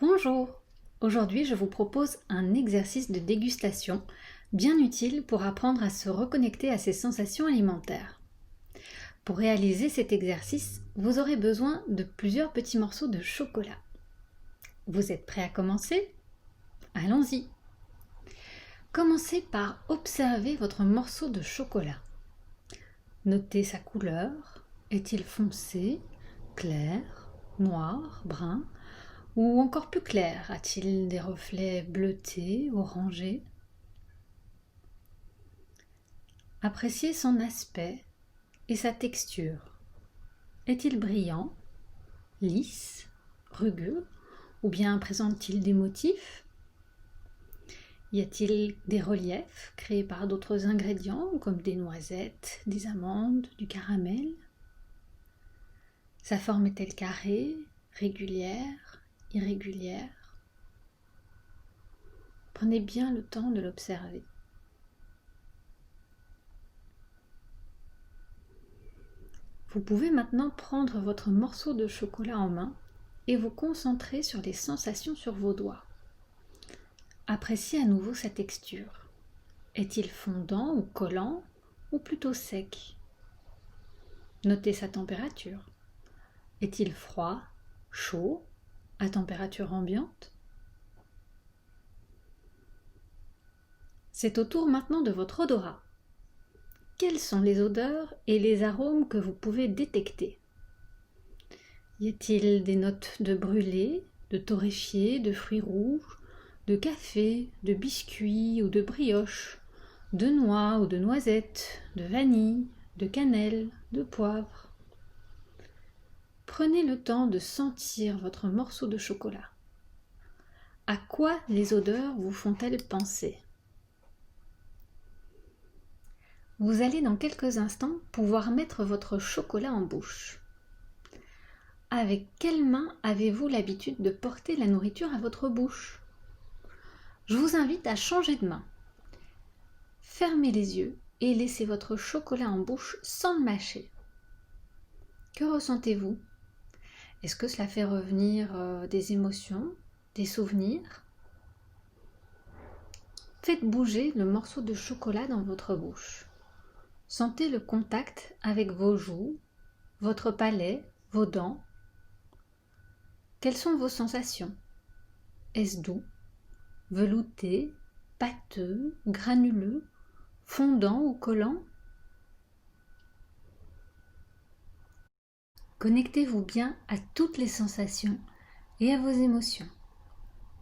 Bonjour! Aujourd'hui, je vous propose un exercice de dégustation bien utile pour apprendre à se reconnecter à ses sensations alimentaires. Pour réaliser cet exercice, vous aurez besoin de plusieurs petits morceaux de chocolat. Vous êtes prêts à commencer? Allons-y! Commencez par observer votre morceau de chocolat. Notez sa couleur. Est-il foncé, clair, noir, brun ou encore plus clair? A-t-il des reflets bleutés, orangés? Appréciez son aspect et sa texture. Est-il brillant, lisse, rugueux ou bien présente-t-il des motifs? Y a-t-il des reliefs créés par d'autres ingrédients comme des noisettes, des amandes, du caramel? Sa forme est-elle carrée, régulière, irrégulière? Prenez bien le temps de l'observer. Vous pouvez maintenant prendre votre morceau de chocolat en main et vous concentrer sur les sensations sur vos doigts. Appréciez à nouveau sa texture. Est-il fondant ou collant ou plutôt sec? Notez sa température. Est-il froid, chaud, à température ambiante? C'est au tour maintenant de votre odorat. Quelles sont les odeurs et les arômes que vous pouvez détecter? Y a-t-il des notes de brûlé, de torréfié, de fruits rouges, de café, de biscuits ou de brioche, de noix ou de noisettes, de vanille, de cannelle, de poivre? Prenez le temps de sentir votre morceau de chocolat. À quoi les odeurs vous font-elles penser? Vous allez dans quelques instants pouvoir mettre votre chocolat en bouche. Avec quelle main avez-vous l'habitude de porter la nourriture à votre bouche? Je vous invite à changer de main. Fermez les yeux et laissez votre chocolat en bouche sans le mâcher. Que ressentez-vous? Est-ce que cela fait revenir des émotions, des souvenirs? Faites bouger le morceau de chocolat dans votre bouche. Sentez le contact avec vos joues, votre palais, vos dents. Quelles sont vos sensations? Est-ce doux, velouté, pâteux, granuleux, fondant ou collant? Connectez-vous bien à toutes les sensations et à vos émotions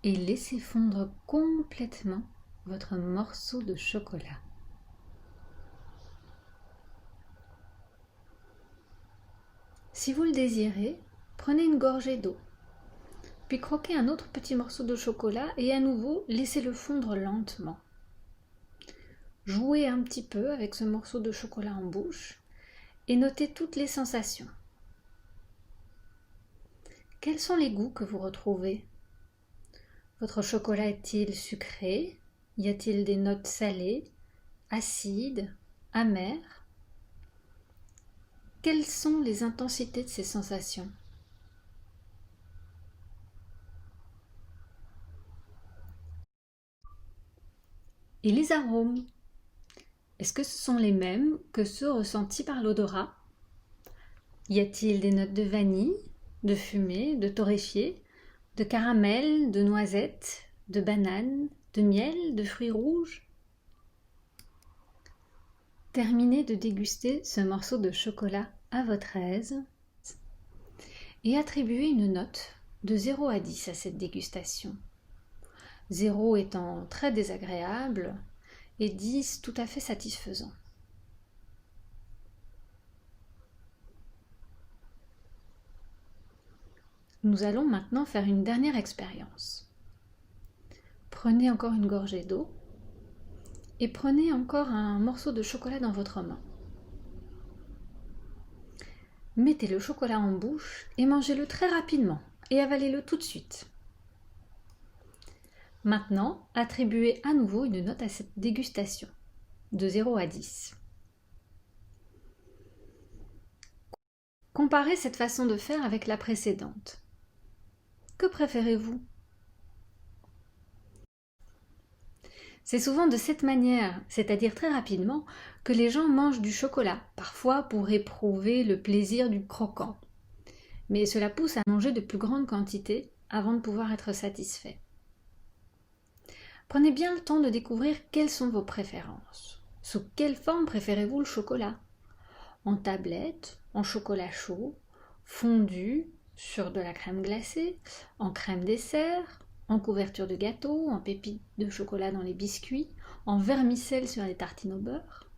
et laissez fondre complètement votre morceau de chocolat. Si vous le désirez, prenez une gorgée d'eau, puis croquez un autre petit morceau de chocolat et à nouveau laissez-le fondre lentement. Jouez un petit peu avec ce morceau de chocolat en bouche et notez toutes les sensations. Quels sont les goûts que vous retrouvez? Votre chocolat est-il sucré? Y a-t-il des notes salées, acides, amères? Quelles sont les intensités de ces sensations? Et les arômes? Est-ce que ce sont les mêmes que ceux ressentis par l'odorat? Y a-t-il des notes de vanille, de fumée, de torréfié, de caramel, de noisettes, de banane, de miel, de fruits rouges? Terminez de déguster ce morceau de chocolat à votre aise et attribuez une note de 0 à 10 à cette dégustation. 0 étant très désagréable et 10 tout à fait satisfaisant. Nous allons maintenant faire une dernière expérience. Prenez encore une gorgée d'eau et prenez encore un morceau de chocolat dans votre main. Mettez le chocolat en bouche et mangez-le très rapidement et avalez-le tout de suite. Maintenant, attribuez à nouveau une note à cette dégustation, de 0 à 10. Comparez cette façon de faire avec la précédente. Que préférez-vous? C'est souvent de cette manière, c'est-à-dire très rapidement, que les gens mangent du chocolat, parfois pour éprouver le plaisir du croquant. Mais cela pousse à manger de plus grandes quantités avant de pouvoir être satisfait. Prenez bien le temps de découvrir quelles sont vos préférences. Sous quelle forme préférez-vous le chocolat? En tablette, en chocolat chaud, fondu, sur de la crème glacée, en crème dessert, en couverture de gâteau, en pépites de chocolat dans les biscuits, en vermicelle sur les tartines au beurre.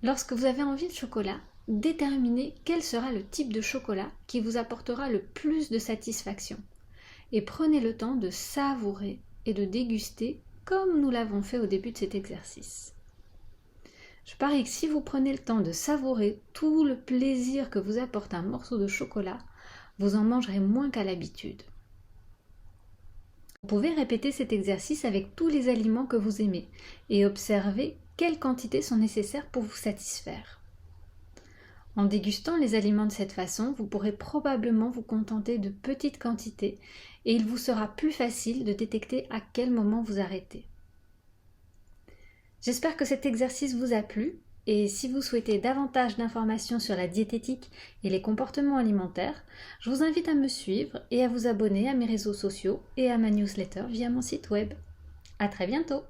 Lorsque vous avez envie de chocolat, déterminez quel sera le type de chocolat qui vous apportera le plus de satisfaction. Et prenez le temps de savourer et de déguster comme nous l'avons fait au début de cet exercice. Je parie que si vous prenez le temps de savourer tout le plaisir que vous apporte un morceau de chocolat, vous en mangerez moins qu'à l'habitude. Vous pouvez répéter cet exercice avec tous les aliments que vous aimez et observer quelles quantités sont nécessaires pour vous satisfaire. En dégustant les aliments de cette façon, vous pourrez probablement vous contenter de petites quantités et il vous sera plus facile de détecter à quel moment vous arrêtez. J'espère que cet exercice vous a plu et si vous souhaitez davantage d'informations sur la diététique et les comportements alimentaires, je vous invite à me suivre et à vous abonner à mes réseaux sociaux et à ma newsletter via mon site web. À très bientôt!